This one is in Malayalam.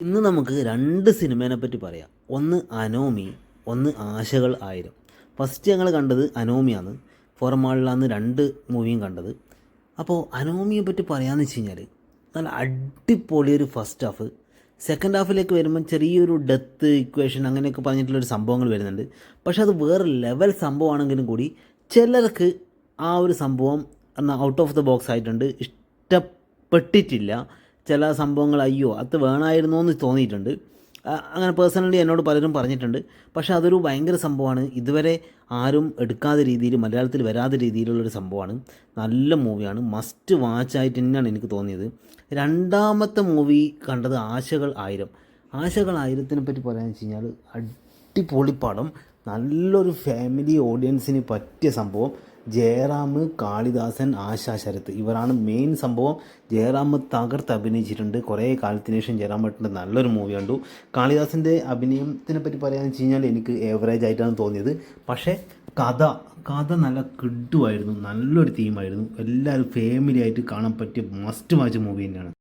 ഇന്ന് നമുക്ക് രണ്ട് സിനിമേനെ പറ്റി പറയാം. ഒന്ന് അനോമി, ഒന്ന് ആശകൾ ആയിരം. ഫസ്റ്റ് ഞങ്ങൾ കണ്ടത് അനോമിയാണ്. ഫോറം മാളിലാണ് രണ്ട് മൂവിയും കണ്ടത്. അപ്പോൾ അനോമിയെ പറ്റി പറയാമെന്ന് വെച്ച് കഴിഞ്ഞാൽ നല്ല അടിപൊളിയൊരു ഫസ്റ്റ് ഹാഫ്. സെക്കൻഡ് ഹാഫിലേക്ക് വരുമ്പം ചെറിയൊരു ഡെത്ത് ഇക്വേഷൻ അങ്ങനെയൊക്കെ പറഞ്ഞിട്ടുള്ളൊരു സംഭവങ്ങൾ വരുന്നുണ്ട്. പക്ഷെ അത് വേറെ ലെവൽ സംഭവമാണെങ്കിലും കൂടി ചിലർക്ക് ആ ഒരു സംഭവം എന്നാൽ ഔട്ട് ഓഫ് ദ ബോക്സ് ആയിട്ടുണ്ട്, ഇഷ്ടപ്പെട്ടിട്ടില്ല. ചില സംഭവങ്ങൾ അയ്യോ അത് വേണമായിരുന്നോ എന്ന് തോന്നിയിട്ടുണ്ട്. അങ്ങനെ പേഴ്സണലി എന്നോട് പലരും പറഞ്ഞിട്ടുണ്ട്. പക്ഷേ അതൊരു ഭയങ്കര സംഭവമാണ്, ഇതുവരെ ആരും എടുക്കാത്ത രീതിയിൽ മലയാളത്തിൽ വരാത്ത രീതിയിലുള്ളൊരു സംഭവമാണ്. നല്ല മൂവിയാണ്, മസ്റ്റ് വാച്ചായിട്ട് തന്നെയാണ് എനിക്ക് തോന്നിയത്. രണ്ടാമത്തെ മൂവി കണ്ടത് ആശകൾ ആയിരം. ആശകൾ ആയിരത്തിനെ പറ്റി പറയാമെന്ന് വെച്ച് കഴിഞ്ഞാൽ അടിപൊളി പടം, നല്ലൊരു ഫാമിലി ഓഡിയൻസിന് പറ്റിയ സംഭവം. ജയറാം, കാളിദാസൻ, ആശാ ശരത്ത് ഇവരാണ് മെയിൻ സംഭവം. ജയറാം തകർത്ത് അഭിനയിച്ചിട്ടുണ്ട്. കുറേ കാലത്തിന് ശേഷം ജയറാം ഏട്ടൻ്റെ നല്ലൊരു മൂവി കണ്ടു. കാളിദാസിൻ്റെ അഭിനയത്തിനെ പറ്റി പറയാമെന്ന് വെച്ച് കഴിഞ്ഞാൽ എനിക്ക് ഏവറേജ് ആയിട്ടാണ് തോന്നിയത്. പക്ഷേ കഥ നല്ല കിഡുമായിരുന്നു, നല്ലൊരു തീമായിരുന്നു. എല്ലാവരും ഫാമിലി ആയിട്ട് കാണാൻ പറ്റിയ മസ്റ്റ് വാച്ച് മൂവി തന്നെയാണ്.